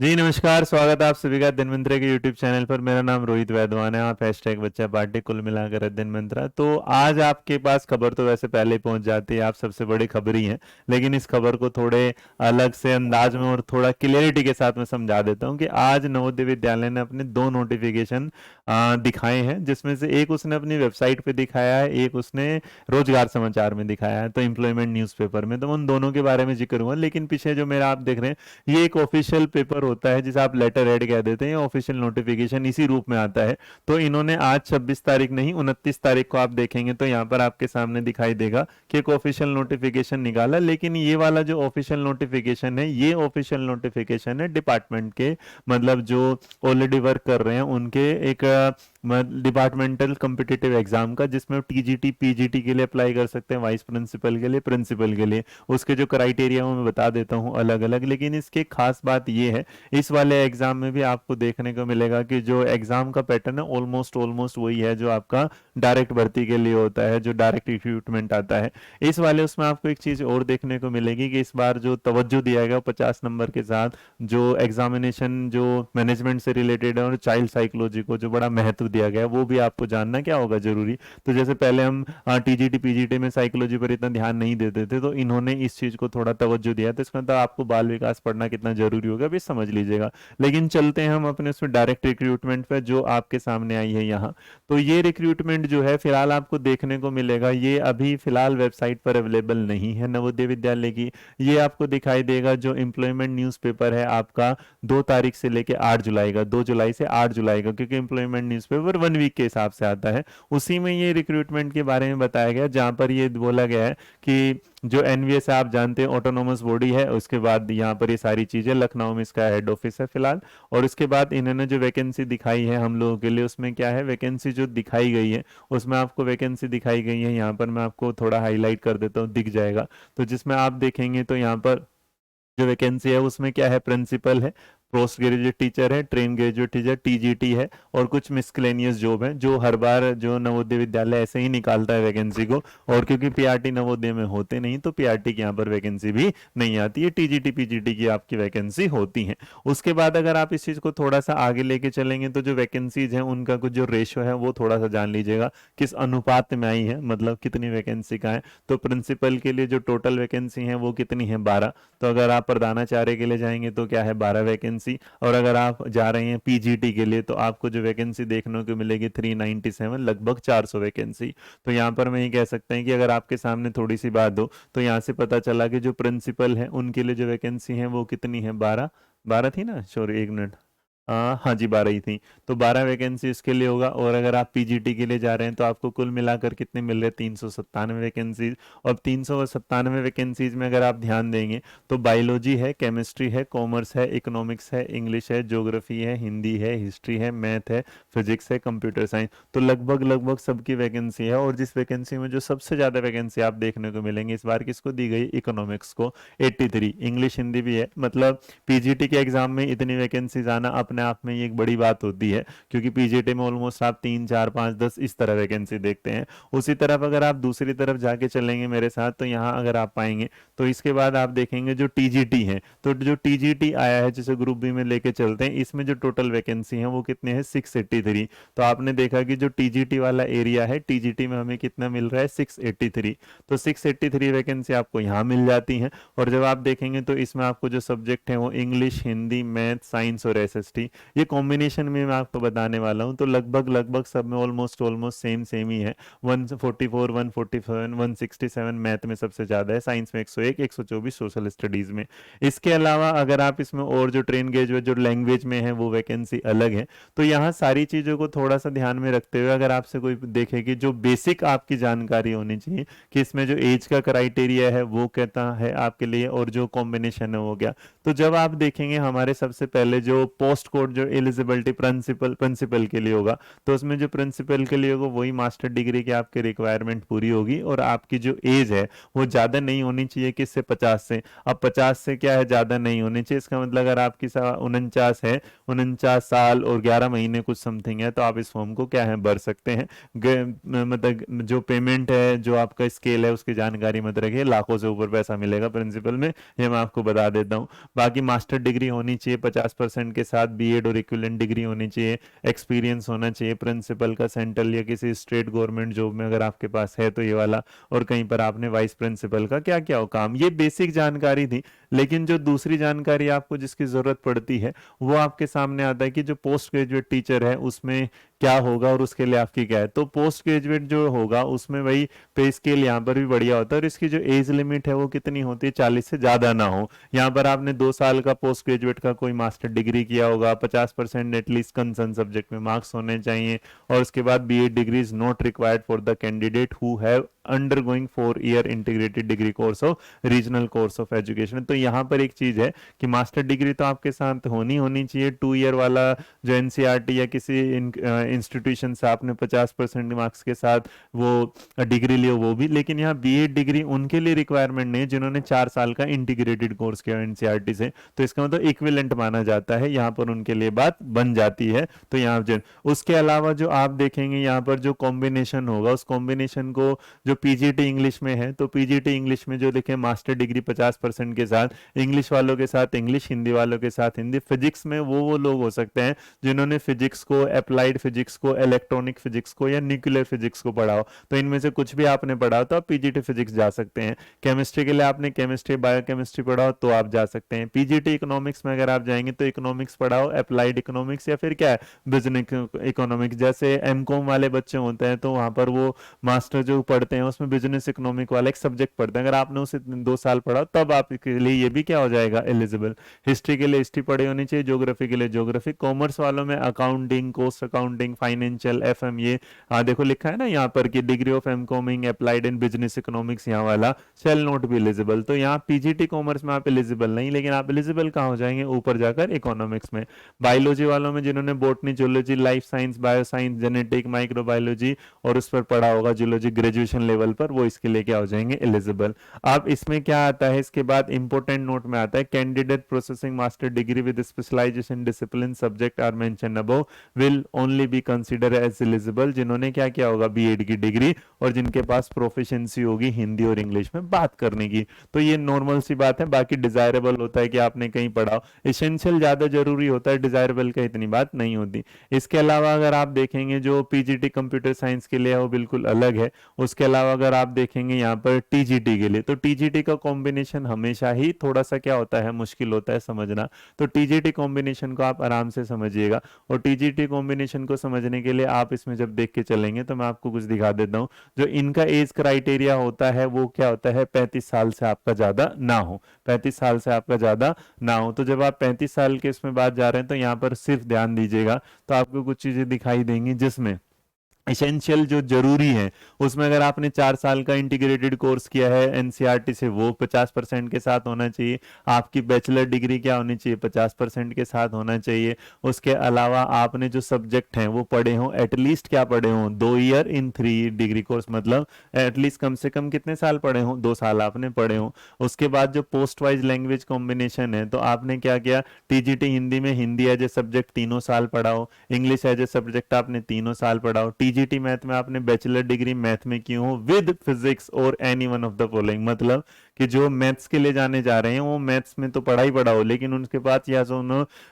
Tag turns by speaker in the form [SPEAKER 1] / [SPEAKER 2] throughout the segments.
[SPEAKER 1] जी नमस्कार, स्वागत है आप सभी का दिन मंत्रा के यूट्यूब चैनल पर। मेरा नाम रोहित वैद्वान है। आप हैशटैग बच्चा पार्टी कुल मिलाकर दिन मंत्रा। तो आज आपके पास खबर तो वैसे पहले ही पहुंच जाती है, आप सबसे बड़ी खबर ही हैं, लेकिन इस खबर को थोड़े अलग से अंदाज में और थोड़ा क्लियरिटी के साथ मैं समझा देता हूं कि आज नवोदय विद्यालय ने अपने दो नोटिफिकेशन दिखाए हैं, जिसमें से एक उसने अपनी वेबसाइट पे दिखाया है, एक उसने रोजगार समाचार में दिखाया है, तो एम्प्लॉयमेंट न्यूज़पेपर में। तो मैं उन दोनों के बारे में जिक्र हुआ, लेकिन पीछे जो मेरा आप देख रहे हैं ये एक ऑफिशियल पेपर होता है जिसे आप लेटर हेड कह देते हैं, ऑफिशियल नोटिफिकेशन इसी रूप में आता है। तो इन्होंने आज 26 तारीख नहीं 29 तारीख को आप देखेंगे तो यहाँ पर आपके सामने दिखाई देगा कि एक ऑफिशियल नोटिफिकेशन निकाला। लेकिन ये वाला जो ऑफिशियल नोटिफिकेशन है ये ऑफिशियल नोटिफिकेशन है डिपार्टमेंट के, मतलब जो ऑलरेडी वर्क कर रहे हैं उनके एक डिपार्टमेंटल कम्पिटिटिव एग्जाम का, जिसमें टीजीटी पीजीटी के लिए अप्लाई कर सकते हैं, वाइस प्रिंसिपल के लिए, प्रिंसिपल के लिए। उसके जो क्राइटेरिया मैं बता देता हूँ अलग अलग। लेकिन इसकी खास बात ये है, इस वाले एग्जाम में भी आपको देखने को मिलेगा कि जो एग्जाम का पैटर्न है ऑलमोस्ट ऑलमोस्ट वही है जो आपका डायरेक्ट भर्ती के लिए होता है, जो डायरेक्ट रिक्रूटमेंट आता है। इस वाले उसमें आपको एक चीज और देखने को मिलेगी कि इस बार जो तवज्जो दिया गया 50 नंबर के साथ, जो एग्जामिनेशन जो मैनेजमेंट से रिलेटेड है और चाइल्ड साइकोलॉजी को जो बड़ा महत्व दिया गया है, वो भी आपको जानना क्या होगा जरूरी। तो जैसे पहले हम टीजीटी पीजीटी में साइकोलॉजी पर इतना ध्यान नहीं देते थे, तो इन्होंने इस चीज को थोड़ा तवज्जो दिया। तो इसमें तो आपको बाल विकास पढ़ना कितना जरूरी होगा भी समझ लीजिएगा। लेकिन चलते हैं हम अपने उसमें डायरेक्ट रिक्रूटमेंट पे जो आपके सामने आई है यहाँ। तो ये रिक्रूटमेंट जो है फिलहाल आपको देखने को मिलेगा, ये अभी फिलहाल वेबसाइट पर अवेलेबल नहीं है नवोदय विद्यालय की। ये आपको दिखाई देगा जो एम्प्लॉयमेंट न्यूज़पेपर है आपका 2 तारीख से लेके 8 जुलाई का, 2 जुलाई से 8 जुलाई का, क्योंकि एम्प्लॉयमेंट न्यूज़पेपर 1 वीक के हिसाब से आता है। उसी में ये रिक्रूटमेंट के बारे में बताया गया, जहां पर ये बोला गया है कि जो एनवीएस है आप जानते हैं ऑटोनोमस बॉडी है, उसके बाद यहाँ पर ये सारी चीजें, लखनऊ में इसका हेड ऑफिस है फिलहाल। और उसके बाद इन्होंने जो वैकेंसी दिखाई है हम लोगों के लिए, उसमें क्या है वैकेंसी जो दिखाई गई है, उसमें आपको वैकेंसी दिखाई गई है, यहाँ पर मैं आपको थोड़ा हाईलाइट कर देता हूँ, दिख जाएगा। तो जिसमें आप देखेंगे तो यहाँ पर जो वैकेंसी है उसमें क्या है, प्रिंसिपल है, पोस्ट ग्रेजुएट टीचर है, ट्रेन ग्रेजुएट टीचर टीजीटी है, और कुछ मिसक्लेनियस जॉब है जो हर बार जो नवोदय विद्यालय ऐसे ही निकालता है वैकेंसी को। और क्योंकि पीआरटी नवोदय में होते नहीं तो पीआरटी की यहाँ पर वैकेंसी भी नहीं आती है, टीजीटी पीजीटी की आपकी वैकेंसी होती है। उसके बाद अगर आप इस चीज को थोड़ा सा आगे लेके चलेंगे तो जो वैकेंसीज है उनका कुछ जो रेशो है वो थोड़ा सा जान लीजिएगा, किस अनुपात में आई है, मतलब कितनी वैकेंसी का है। तो प्रिंसिपल के लिए जो टोटल वैकेंसी है वो कितनी है, 12। तो अगर आप प्रधानाचार्य के लिए जाएंगे तो क्या है, 12 वैकेंसी। और अगर आप जा रहे हैं पीजीटी के लिए तो आपको जो वैकेंसी देखने को मिलेगी 397, लगभग 400 वैकेंसी। तो यहाँ पर मैं ये कह सकते हैं कि अगर आपके सामने थोड़ी सी बात हो तो यहाँ से पता चला कि जो प्रिंसिपल है उनके लिए जो वैकेंसी है वो कितनी है, 12। 12 थी ना, सॉरी एक मिनट, हाँ जी 12 ही थी। तो 12 वैकेंसी इसके लिए होगा। और अगर आप पीजीटी के लिए जा रहे हैं तो आपको कुल मिलाकर कितने मिल रहे हैं, 397 वैकेंसीज। और 397 वैकेंसीज में अगर आप ध्यान देंगे तो बायोलॉजी है, केमिस्ट्री है, कॉमर्स है, इकोनॉमिक्स है, इंग्लिश है, ज्योग्राफी है, हिंदी है, हिस्ट्री है, मैथ है, फिजिक्स है, कंप्यूटर साइंस, तो लगभग लगभग सबकी वैकेंसी है। और जिस वैकेंसी में जो सबसे ज़्यादा वैकेंसी आप देखने को मिलेंगे इस बार किसको दी गई, इकोनॉमिक्स को, 83। इंग्लिश हिंदी भी है, मतलब पीजीटी के एग्जाम में इतनी वैकेंसीज आना अपने आप में ये एक बड़ी बात होती है, क्योंकि पीजीटी में ऑलमोस्ट आप 3 4 5 10 इस तरह वैकेंसी देखते हैं। उसी तरफ अगर आप दूसरी तरफ जाके चलेंगे मेरे साथ तो यहाँ अगर आप पाएंगे तो इसके बाद आप देखेंगे जो टीजीटी है, तो जो टीजीटी आया है जिसे ग्रुप बी में लेके चलते हैं, इसमें जो टोटल वैकेंसी है वो कितने हैं, 683। तो आपने देखा कि जो टीजीटी वाला एरिया है, टीजीटी में हमें कितना मिल रहा है, 683। तो 683 वैकेंसी आपको यहाँ मिल जाती है। और जब आप देखेंगे तो इसमें आपको जो सब्जेक्ट है वो इंग्लिश, हिंदी, मैथ, साइंस और एसएसटी, ये कॉम्बिनेशन में मैं आपको बताने वाला हूँ। तो लगभग लगभग सब में ऑलमोस्ट ऑलमोस्ट सेम सेम ही है, 144, 147, 167 मैथ में सबसे ज्यादा है, साइंस में 101, 124 सोशल स्टडीज में। इसके अलावा अगर आप इसमें और जो ट्रेन गेज जो लैंग्वेज में है वो वैकेंसी अलग है। तो यहाँ सारी चीजों को थोड़ा सा ध्यान में रखते हुए अगर आपसे कोई देखे कि जो बेसिक आपकी जानकारी होनी चाहिए कि इसमें जो एज का क्राइटेरिया है वो कहता है आपके लिए, और जो कॉम्बिनेशन है हो गया। तो जब आप देखेंगे हमारे सबसे पहले जो पोस्ट कोड जो एलिजिबिलिटी प्रिंसिपल प्रिंसिपल के लिए होगा, तो उसमें जो प्रिंसिपल के लिए होगा वही मास्टर डिग्री की आपकी रिक्वायरमेंट पूरी होगी, और आपकी जो एज है वो ज़्यादा नहीं होनी चाहिए, किससे, 50 से। अब 50 से क्या है, ज़्यादा नहीं होनी चाहिए, इसका मतलब अगर आपकी 49 है, 49 साल और 11 महीने कुछ समथिंग है, तो आप इस फॉर्म को क्या है भर सकते हैं। मतलब जो पेमेंट है, जो आपका स्केल है उसकी जानकारी मत रखिए, लाखों से ऊपर पैसा मिलेगा प्रिंसिपल में, ये मैं आपको बता देता हूँ। बाकी मास्टर डिग्री होनी चाहिए 50% के साथ, बीएड और इक्विवेलेंट डिग्री होनी चाहिए, एक्सपीरियंस होना चाहिए प्रिंसिपल का सेंट्रल या किसी स्टेट गवर्नमेंट जॉब में अगर आपके पास है तो ये वाला, और कहीं पर आपने वाइस प्रिंसिपल का क्या क्या हो काम। ये बेसिक जानकारी थी। लेकिन जो दूसरी जानकारी आपको जिसकी जरूरत पड़ती है वो आपके सामने आता है कि जो पोस्ट ग्रेजुएट टीचर है उसमें क्या होगा और उसके लिए आपकी क्या है। तो पोस्ट ग्रेजुएट जो होगा उसमें वही पे स्केल यहाँ पर भी बढ़िया होता है, और इसकी जो एज लिमिट है वो कितनी होती है, 40 से ज्यादा ना हो। यहाँ पर आपने 2 साल का पोस्ट ग्रेजुएट का कोई मास्टर डिग्री किया होगा, 50% एटलीस्ट कंसर्न सब्जेक्ट में मार्क्स होने चाहिए, और उसके बाद B Ed degree is not required for the candidate who have undergoing 4 year integrated degree course of regional course of education. तो यहाँ पर एक चीज है कि मास्टर डिग्री तो आपके साथ होनी चाहिए, 2 ईयर वाला जो एनसीईआरटी या किसी इंस्टीट्यूशन से आपने 50% मार्क्स के साथ वो डिग्री लियो वो भी। लेकिन यहाँ बीएड डिग्री उनके लिए रिक्वायरमेंट नहीं है जिन्होंने 4 साल का इंटीग्रेटेड कोर्स किया एनसीईआरटी से, तो इसका मतलब इक्विवेलेंट माना जाता है, यहाँ पर उनके लिए बात बन जाती है। तो यहाँ उसके अलावा जो आप देखेंगे यहाँ पर जो कॉम्बिनेशन होगा उस कॉम्बिनेशन को, जो पीजीटी इंग्लिश में है तो पीजीटी इंग्लिश में जो देखें मास्टर डिग्री 50% के साथ, इंग्लिश वालों के साथ इंग्लिश, हिंदी वालों के साथ हिंदी। फिजिक्स में वो लोग हो सकते हैं जिन्होंने फिजिक्स को, अप्लाइड फिजिक्स को, इलेक्ट्रॉनिक फिजिक्स को या न्यूक्लियर फिजिक्स को पढ़ा हो, तो इनमें से कुछ भी आपने पढ़ा हो तो आप पीजीटी फिजिक्स जा सकते हैं। केमिस्ट्री के लिए आपने केमिस्ट्री बायोकेमिस्ट्री पढ़ा हो तो आप जा सकते हैं। पीजीटी इकोनॉमिक्स में अगर आप जाएंगे तो इकोनॉमिक्स पढ़ा हो, अप्लाइड इकोनॉमिक्स या फिर क्या है बिजनेस इकोनॉमिक्स, जैसे एमकॉम वाले बच्चे होते हैं तो वहां पर वो मास्टर जो पढ़ते हैं उसमें बिजनेस इकोनॉमिक वाला एक सब्जेक्ट पढ़ते हैं, अगर आपने उसे 2 साल पढ़ा तब आपके लिए ये भी क्या हो जाएगा एलिजिबल। हिस्ट्री के लिए हिस्ट्री पढ़ी होनी चाहिए, ज्योग्राफी के लिए ज्योग्राफी। कॉमर्स वालों में accounting, cost accounting, financial, FM, ये देखो लिखा है ना यहाँ पर कि डिग्री ऑफ एमकॉमिंग अप्लाइड इन बिजनेस इकोनॉमिक्स, यहाँ वाला शेल नॉट बी एलिजिबल। तो यहाँ पीजीटी कॉमर्स में आप एलिजिबल नहीं, लेकिन आप एलिजिबल कहाँ हो जाएंगे, ऊपर जाकर इकोनॉमिक्स में। बायोलॉजी वालों में जिन्होंने botany, zoology, life science, bio science, genetic, microbiology और उस पर पढ़ा होगा जूलॉजी ग्रेजुएशन लेवल पर, वो इसके लिए क्या हो जाएंगे एलिजिबल। अब इसमें क्या आता है, इसके बाद इंपोर्टेंट नोट में आता है candidate processing master degree with specialisation discipline subject are mention above will only be consider as eligible. जिन्होंने क्या किया होगा बीएड की डिग्री और जिनके पास प्रोफिशिएंसी होगी हिंदी और इंग्लिश में बात करने की। तो ये नॉर्मल सी बात है, बाकी डिजायरेबल होता है कि आपने कहीं पढ़ा हो, एसेंशियल ज्यादा जरूरी होता है, डिजायरेबल का इतनी बात नहीं होती। इसके अलावा अगर आप देखेंगे जो पीजीटी कंप्यूटर साइंस के लिए है वो बिल्कुल अलग है। उसके अलावा अगर आप देखेंगे यहाँ पर टीजीटी के लिए, तो टीजीटी का कॉम्बिनेशन हमेशा ही थोड़ा सा क्या होता है, मुश्किल होता है समझना। तो टीजीटी कॉम्बिनेशन को आप आराम से समझिएगा, और टीजीटी कॉम्बिनेशन को समझने के लिए आप इसमें जब देख के चलेंगे तो मैं आपको कुछ दिखा देता हूँ। जो इनका एज क्राइटेरिया होता है वो क्या होता है, 35 साल से आपका ज्यादा ना हो, 35 साल से आपका ज्यादा ना हो। तो जब आप 35 साल के इसमें बात जा रहे हैं तो यहाँ पर सिर्फ ध्यान दीजिएगा, तो आपको कुछ चीजें दिखाई देंगी जिसमें एसेंशियल जो जरूरी है उसमें अगर आपने 4 साल का इंटीग्रेटेड कोर्स किया है एनसीईआरटी से वो 50% के साथ होना चाहिए। आपकी बैचलर डिग्री क्या होनी चाहिए, 50% के साथ होना चाहिए। उसके अलावा आपने जो सब्जेक्ट हैं वो पढ़े हों, एटलीस्ट क्या पढ़े हों, 2 ईयर इन 3 डिग्री कोर्स, मतलब एटलीस्ट कम से कम कितने साल पढ़े हों, 2 साल आपने पढ़े हों। उसके बाद जो पोस्ट वाइज लैंग्वेज कॉम्बिनेशन है तो आपने क्या किया, टीजीटी हिंदी में हिंदी एज ए सब्जेक्ट 3 साल पढ़ा हो, इंग्लिश एज ए सब्जेक्ट आपने 3 साल पढ़ा हो, टीजीटी मैथ में आपने बैचलर डिग्री मैथ में की हो विद फिजिक्स और any one of the following, मतलब कि जो मैथ्स के लिए जाने जा रहे हैं वो मैथ्स में तो पढ़ा ही पढ़ा हो, लेकिन उनके बाद या तो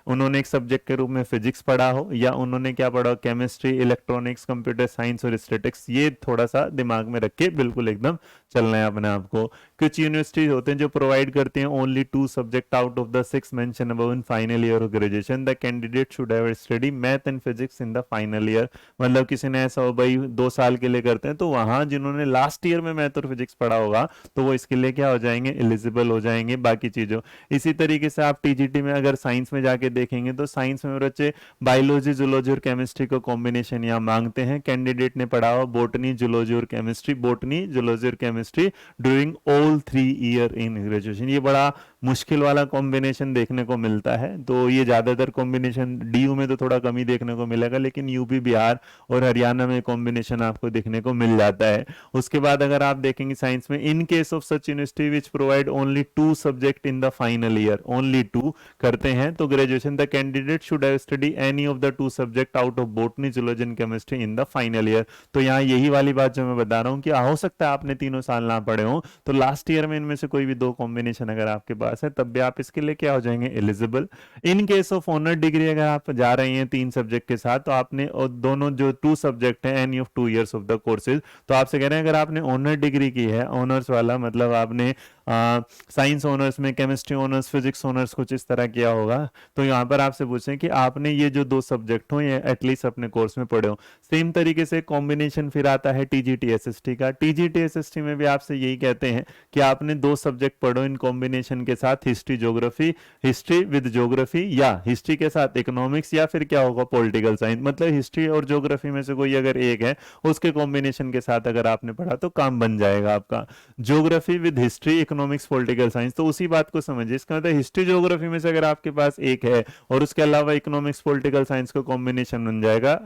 [SPEAKER 1] उन्होंने एक सब्जेक्ट के रूप में फिजिक्स पढ़ा हो, या उन्होंने क्या पढ़ा हो, केमिस्ट्री, इलेक्ट्रॉनिक्स, कंप्यूटर साइंस और स्टैटिक्स। ये थोड़ा सा दिमाग में रख के बिल्कुल एकदम चलना है अपने आप को। कुछ यूनिवर्सिटी होते हैं जो प्रोवाइड करते हैं only 2 subject out of the 6 mention above in final year of graduation, the candidate should have study math and physics in the final year. मतलब किसी ने ऐसा हो भाई 2 साल के लिए करते हैं तो वहां जिन्होंने लास्ट ईयर में मैथ और फिजिक्स पढ़ा होगा तो वो इसके लिए क्या हो जाएंगे, एलिजिबल हो जाएंगे बाकी चीजों। इसी तरीके से आप टीजीटी में अगर साइंस में जाके देखेंगे तो साइंस में बच्चे बायोलॉजी, जूलॉजी और केमिस्ट्री को कॉम्बिनेशन यहाँ मांगते हैं। कैंडिडेट ने पढ़ा हो बोटनी, जूलॉजी और केमिस्ट्री, बोटनी, जूलॉजी और chemistry during all 3 year in graduation. ये बड़ा मुश्किल वाला कॉम्बिनेशन देखने को मिलता है, तो ये ज्यादातर कॉम्बिनेशन डीयू में तो थोड़ा कम ही देखने को मिलेगा, लेकिन यूपी, बिहार और हरियाणा में कॉम्बिनेशन आपको देखने को मिल जाता है। उसके बाद अगर आप देखेंगे साइंस में, इन case of such university which provide only 2 subject in the final year, only 2 करते हैं तो graduation, the candidate should have study any of the 2 subject out of botany, zoology and chemistry in the final year. तो यहाँ यही वाली बात जो मैं बता रहा हूँ कि हो सकता है आपने 3 साल ना पढ़े हो तो लास्ट ईयर में इनमें से कोई भी 2 कॉम्बिनेशन अगर आपके पास पास है, तब भी आप इसके लिए क्या हो जाएंगे, eligible. In case of honour degree अगर आप जा रही हैं 3 सब्जेक्ट के साथ, तो आपने और दोनों जो 2 सब्जेक्ट हैं any of 2 years of the courses, तो आपसे कह रहे हैं अगर आपने ऑनर डिग्री की है, ऑनर्स वाला मतलब आपने साइंस ऑनर्स में केमिस्ट्री ऑनर्स, फिजिक्स ऑनर्स कुछ इस तरह किया होगा, तो यहाँ पर आपसे पूछें कि आपने ये जो 2 सब्जेक्ट हो ये एटलीस्ट अपने कोर्स में पढ़े हो। सेम तरीके से कॉम्बिनेशन फिर आता है टीजीटी एसएसटी का। टीजीटी एसएसटी में भी आपसे यही कहते हैं कि आपने 2 सब्जेक्ट पढ़ो इन कॉम्बिनेशन के साथ, history geography, history with geography, या हिस्ट्री के साथ इकोनॉमिक्स, या फिर क्या होगा, पॉलिटिकल साइंस। मतलब हिस्ट्री और ज्योग्राफी में से कोई अगर एक है उसके कॉम्बिनेशन के साथ अगर आपने पढ़ा तो काम बन जाएगा आपका। Geography with history, economics, political science, तो उसी बात को समझिए। इसका मतलब हिस्ट्री ज्योग्राफी में से अगर आपके पास एक है और उसके अलावा इकोनॉमिक्स पॉलिटिकल साइंस का कॉम्बिनेशन बन जाएगा,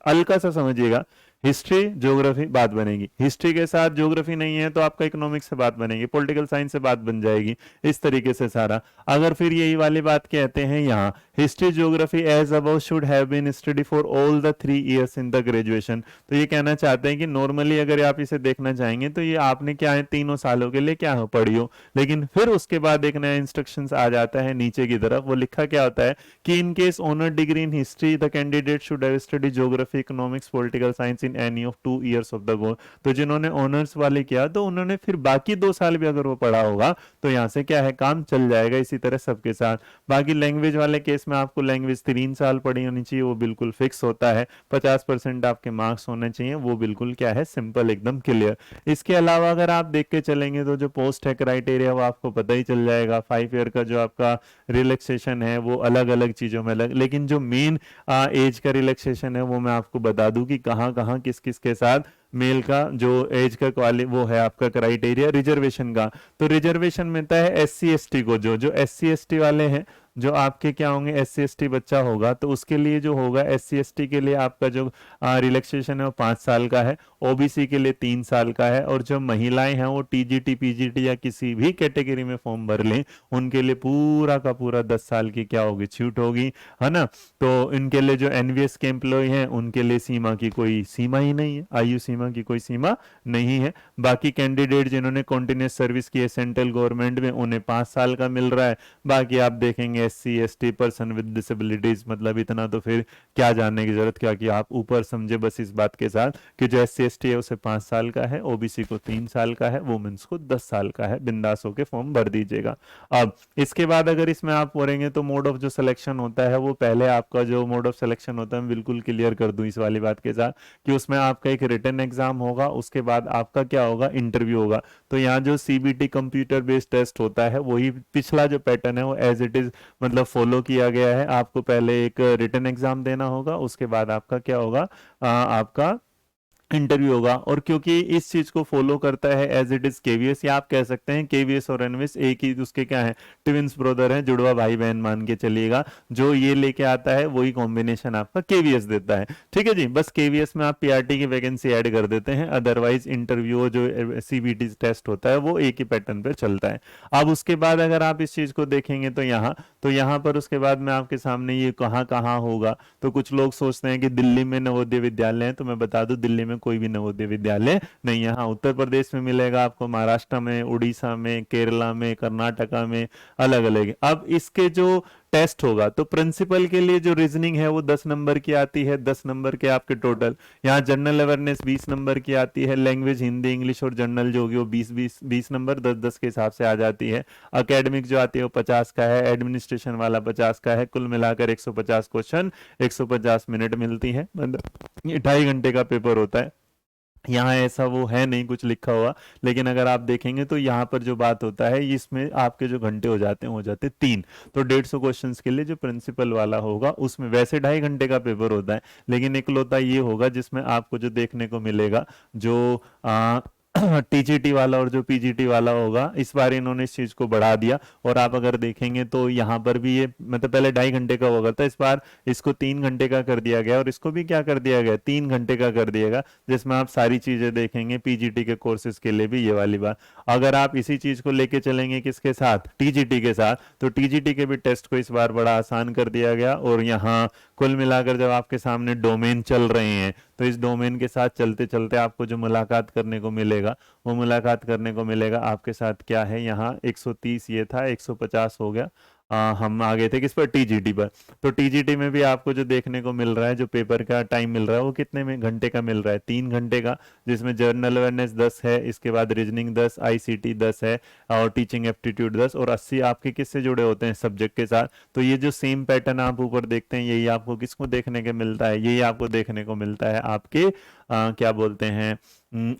[SPEAKER 1] हल्का सा समझिएगा, हिस्ट्री ज्योग्राफी बात बनेगी, हिस्ट्री के साथ ज्योग्राफी नहीं है तो आपका इकोनॉमिक्स से बात बनेगी, पॉलिटिकल साइंस से बात बन जाएगी, इस तरीके से सारा। अगर फिर यही वाली बात कहते हैं यहाँ, history geography as above should have been study for all the 3 years in the graduation, तो ये कहना चाहते हैं कि नॉर्मली अगर आप इसे देखना चाहेंगे तो ये आपने क्या है, 3 सालों के लिए क्या हो पढ़ी हो। लेकिन फिर उसके बाद एक नया इंस्ट्रक्शंस आ जाता है नीचे की तरफ, वो लिखा क्या होता है कि in case honour degree in history the candidate should have study geography, economics, political science in any of 2 years of the course. तो जिन्होंने ऑनर्स वाले किया तो उन्होंने फिर बाकी 2 साल भी अगर वो पढ़ा होगा तो यहाँ से क्या है, काम चल जाएगा। इसी तरह सबके साथ बाकी लैंग्वेज वाले केस में आपको लैंग्वेज 3 साल पढ़ी होनी चाहिए, वो बिल्कुल फिक्स होता है। 50% आपके मार्क्स होने चाहिए, वो बिल्कुल क्या है, सिंपल, एकदम क्लियर। इसके अलावा अगर आप देख के चलेंगे तो जो पोस्ट है क्राइटेरिया वो आपको पता ही चल जाएगा। 5 ईयर का जो आपका रिलैक्सेशन है वो अलग अलग चीजों में अलग, लेकिन जो मेन एज का रिलैक्सेशन है वो मैं आपको बता दूं कि कहाँ कहाँ किस किस के साथ मेल का जो एज का क्वाली वो है आपका क्राइटेरिया रिजर्वेशन का। तो रिजर्वेशन मिलता है एससी एसटी को, जो एससी एसटी वाले हैं, जो आपके क्या होंगे, एससी एसटी बच्चा होगा तो उसके लिए जो होगा, एससी एसटी के लिए आपका जो रिलैक्सेशन है वो 5 साल का है, ओबीसी के लिए 3 साल का है, और जो महिलाएं हैं वो टीजीटी पीजीटी या किसी भी कैटेगरी में फॉर्म भर लें उनके लिए पूरा का पूरा 10 साल की क्या होगी, छूट होगी, है ना। तो इनके लिए जो एनवीएस के एम्प्लॉय हैं उनके लिए सीमा की कोई सीमा ही नहीं है, आयु सीमा की कोई सीमा नहीं है। बाकी कैंडिडेट जिन्होंने कॉन्टिन्यूस सर्विस की है सेंट्रल गवर्नमेंट में उन्हें 5 साल का मिल रहा है। बाकी आप देखेंगे SC ST, person with disabilities, मतलब इतना तो फिर क्या जानने की जरूरत, क्या कि आप ऊपर समझे बस इस बात के साथ कि जो एससी एसटी है उसे 5 साल का है, ओबीसी को 3 साल का है, वुमेन्स को 10 साल का है। बिंदास होके फॉर्म भर दीजिएगा। अब इसके बाद अगर इसमें आप पढ़ेंगे तो मोड ऑफ जो सिलेक्शन होता है वो पहले आपका जो मोड ऑफ सिलेक्शन होता है मैं बिल्कुल क्लियर कर दूं इस वाली बात के साथ कि उसमें आपका एक रिटन एग्जाम होगा, उसके बाद आपका क्या होगा, इंटरव्यू होगा। तो यहाँ जो सीबीटी कंप्यूटर बेस्ड टेस्ट होता है वही पिछला जो पैटर्न है वो एज इट इज मतलब फॉलो किया गया है। आपको पहले एक रिटन एग्जाम देना होगा, उसके बाद आपका क्या होगा, आपका इंटरव्यू होगा। और क्योंकि इस चीज को फॉलो करता है एज इट इज केवीएस, या आप कह सकते हैं केवीएस और एनवीएस एक ही उसके क्या है, ट्विंस ब्रदर हैं, जुड़वा भाई बहन मान के चलिएगा। जो ये लेके आता है वही कॉम्बिनेशन आपका केवीएस देता है। ठीक है जी, बस केवीएस में आप पीआरटी की वैकेंसी ऐड कर देते हैं, अदरवाइज इंटरव्यू जो सीबीटी टेस्ट होता है वो एक ही पैटर्न पे चलता है। अब उसके बाद अगर आप इस चीज को देखेंगे तो यहाँ पर उसके बाद में आपके सामने ये कहाँ कहाँ होगा। तो कुछ लोग सोचते हैं कि दिल्ली में नवोदय विद्यालय है, तो मैं बता दूं दिल्ली में कोई भी नवोदय विद्यालय नहीं है। हाँ, उत्तर प्रदेश में मिलेगा आपको, महाराष्ट्र में, उड़ीसा में, केरला में, कर्नाटका में, अलग अलग। अब इसके जो टेस्ट होगा तो प्रिंसिपल के लिए जो रीजनिंग है वो 10 नंबर की आती है, 10 नंबर के आपके टोटल। यहाँ जनरल अवेयरनेस 20 नंबर की आती है, लैंग्वेज हिंदी इंग्लिश और जनरल जो होगी वो 20 नंबर 10-10 के हिसाब से आ जाती है। एकेडमिक जो आती है वो 50 का है, एडमिनिस्ट्रेशन वाला 50 का है। कुल मिलाकर 150 क्वेश्चन, 150 मिनट मिलती है, मतलब ये 2.5 घंटे का पेपर होता है। यहाँ ऐसा वो है नहीं कुछ लिखा हुआ, लेकिन अगर आप देखेंगे तो यहाँ पर जो बात होता है इसमें आपके जो घंटे हो जाते हैं 3। तो 150 क्वेश्चंस के लिए जो प्रिंसिपल वाला होगा उसमें वैसे 2.5 घंटे का पेपर होता है, लेकिन इकलौता ये होगा जिसमें आपको जो देखने को मिलेगा जो टीजीटी वाला और जो पीजीटी वाला होगा, इस बार इन्होंने इस चीज को बढ़ा दिया। और आप अगर देखेंगे तो यहाँ पर भी ये मतलब पहले 2.5 घंटे का हुआ करता, इस बार इसको 3 घंटे का कर दिया गया, और इसको भी क्या कर दिया गया, 3 घंटे का कर दिया गया, जिसमें आप सारी चीजें देखेंगे पीजीटी के कोर्सेज के लिए भी। ये वाली बात अगर आप इसी चीज को लेके चलेंगे किसके साथ, टीजीटी के साथ, तो टीजीटी के भी टेस्ट को इस बार बड़ा आसान कर दिया गया। और यहाँ कुल मिलाकर जब आपके सामने डोमेन चल रहे हैं तो इस डोमेन के साथ चलते चलते आपको जो मुलाकात करने को मिलेगा, वो मुलाकात करने को मिलेगा आपके साथ क्या है, यहाँ 130 ये था, 150 हो गया। हम आ गए थे किस पर, टीजीटी पर। तो टीजीटी में भी आपको जो देखने को मिल रहा है, जो पेपर का टाइम मिल रहा है, वो कितने में घंटे का मिल रहा है, 3 घंटे का, जिसमें जनरल अवेयरनेस 10 है, इसके बाद रीजनिंग 10, आईसीटी 10 है, और टीचिंग एप्टीट्यूड 10, और 80 आपके किससे जुड़े होते हैं, सब्जेक्ट के साथ। तो ये जो सेम पैटर्न आप ऊपर देखते हैं, यही आपको किसको देखने को मिलता है, यही आपको देखने को मिलता है आपके क्या बोलते हैं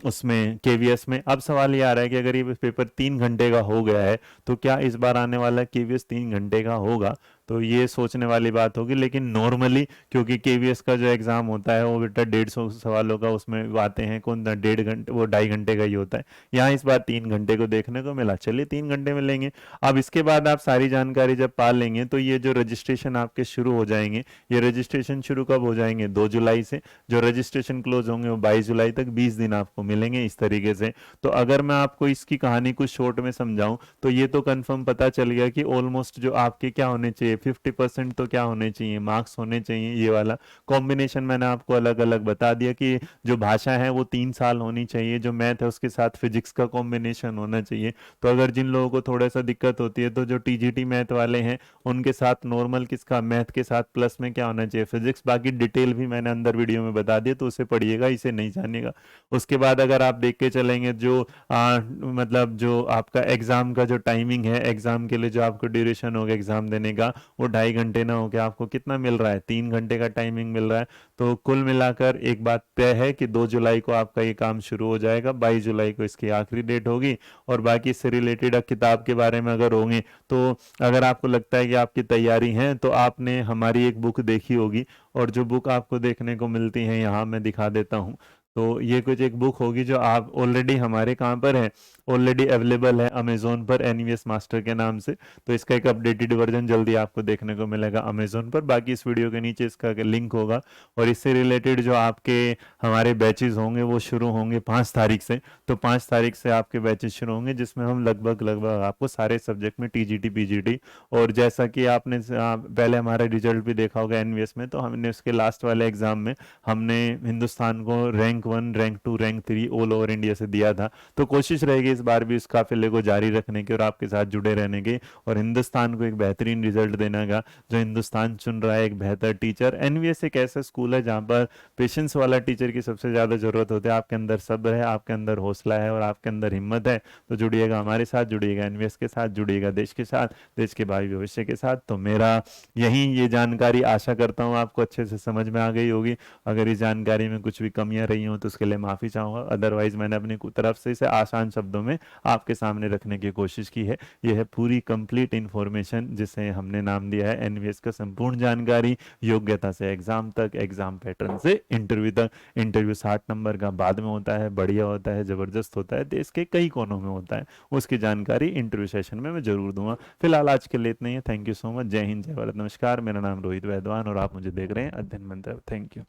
[SPEAKER 1] उसमें, केवीएस में। अब सवाल ये आ रहा है कि अगर ये पेपर 3 घंटे का हो गया है तो क्या इस बार आने वाला केवीएस 3 घंटे का होगा? तो ये सोचने वाली बात होगी। लेकिन नॉर्मली, क्योंकि केवीएस का जो एग्जाम होता है वो बेटा 150 सवालों का उसमें आते हैं, कौन 1.5 घंटे, वो 2.5 घंटे का ही होता है। यहाँ इस बार 3 घंटे को देखने को मिला, चलिए 3 घंटे में लेंगे। अब इसके बाद आप सारी जानकारी जब पा लेंगे तो ये जो रजिस्ट्रेशन आपके शुरू हो जाएंगे, ये रजिस्ट्रेशन शुरू कब हो जाएंगे, 2 जुलाई से। जो रजिस्ट्रेशन क्लोज होंगे वो 22 जुलाई तक, 20 दिन आपको मिलेंगे इस तरीके से। तो अगर मैं आपको इसकी कहानी कुछ शॉर्ट में समझाऊं तो ये तो कंफर्म पता चल गया कि ऑलमोस्ट जो आपके क्या होने चाहिए, 50% तो क्या होने चाहिए, मार्क्स होने चाहिए। ये वाला कॉम्बिनेशन मैंने आपको अलग अलग बता दिया कि जो भाषा है वो 3 साल होनी चाहिए, जो मैथ है उसके साथ फिजिक्स का कॉम्बिनेशन होना चाहिए। तो अगर जिन लोगों को थोड़ा सा दिक्कत होती है तो जो टीजीटी मैथ वाले हैं उनके साथ नॉर्मल किसका, मैथ के साथ प्लस में क्या होना चाहिए, फिजिक्स। बाकी डिटेल भी मैंने अंदर वीडियो में बता दिया, तो उसे पढ़िएगा, इसे नहीं जानिएगा। उसके बाद अगर आप देख के चलेंगे जो मतलब जो आपका एग्जाम का जो टाइमिंग है, एग्जाम के लिए जो आपको ड्यूरेशन होगा एग्जाम देने का, वो 2.5 घंटे ना होकर आपको कितना मिल रहा है, 3 घंटे का टाइमिंग मिल रहा है। तो कुल मिलाकर एक बात तय है कि 2 जुलाई को आपका ये काम शुरू हो जाएगा, 22 जुलाई को इसकी आखिरी डेट होगी। और बाकी इससे रिलेटेड किताब के बारे में अगर होंगे तो अगर आपको लगता है कि आपकी तैयारी है तो आपने हमारी एक बुक देखी होगी, और जो बुक आपको देखने को मिलती है यहाँ मैं दिखा देता हूँ। तो ये कुछ एक बुक होगी जो आप ऑलरेडी हमारे कहाँ पर है, ऑलरेडी अवेलेबल है अमेजोन पर, एनवीएस मास्टर के नाम से। तो इसका एक अपडेटेड वर्जन जल्दी आपको देखने को मिलेगा अमेजोन पर। बाकी इस वीडियो के नीचे इसका लिंक होगा। और इससे रिलेटेड जो आपके हमारे बैचेस होंगे वो शुरू होंगे 5 तारीख से। तो 5 तारीख से आपके बैचेस शुरू होंगे, जिसमें हम लगभग लगभग आपको सारे सब्जेक्ट में टीजीटी पीजीटी, और जैसा कि आपने पहले हमारा रिजल्ट भी देखा होगा एनवीएस में, तो हमने उसके लास्ट वाले एग्जाम में हमने हिंदुस्तान को rank 1, rank 2, rank 3 all over India से दिया था। तो कोशिश रहेगी इस बार भी इस काफिले को जारी रखने की और आपके साथ जुड़े रहने की, और हिंदुस्तान को एक बेहतरीन रिजल्ट देने का। जो हिंदुस्तान चुन रहा है एक बेहतर टीचर, एनवीएस एक ऐसा स्कूल है जहां पर पेशेंस वाला टीचर की सबसे ज्यादा जरूरत होती है। आपके अंदर सब्र है, आपके अंदर हौसला है, और आपके अंदर हिम्मत है। तो जुड़िएगा हमारे साथ, जुड़िएगा एनवीएस के साथ, जुड़िएगा देश के साथ, देश के भावी भविष्य के साथ। तो मेरा यही ये जानकारी आशा करता हूँ आपको अच्छे से समझ में आ गई होगी। अगर इस जानकारी में कुछ भी कमियां रही हो तो उसके लिए माफी चाहूंगा। अदरवाइज मैंने अपनी तरफ से इसे आसान शब्दों में आपके सामने रखने की कोशिश की है। यह है पूरी कंप्लीट इंफॉर्मेशन जिसे हमने नाम दिया है एनवीएस का संपूर्ण जानकारी, योग्यता से एग्जाम तक, एग्जाम पैटर्न से इंटरव्यू तक। इंटरव्यू 60 नंबर का बाद में होता है, बढ़िया होता है, जबरदस्त होता है, देश के कई कोनों में होता है। उसकी जानकारी इंटरव्यू सेशन में मैं जरूर दूंगा। फिलहाल आज के लिए इतना ही है। Thank you so much. जय हिंद, जय भारत, नमस्कार। मेरा नाम रोहित वैद्वान और आप मुझे देख रहे हैं अध्ययन मंत्र। Thank you.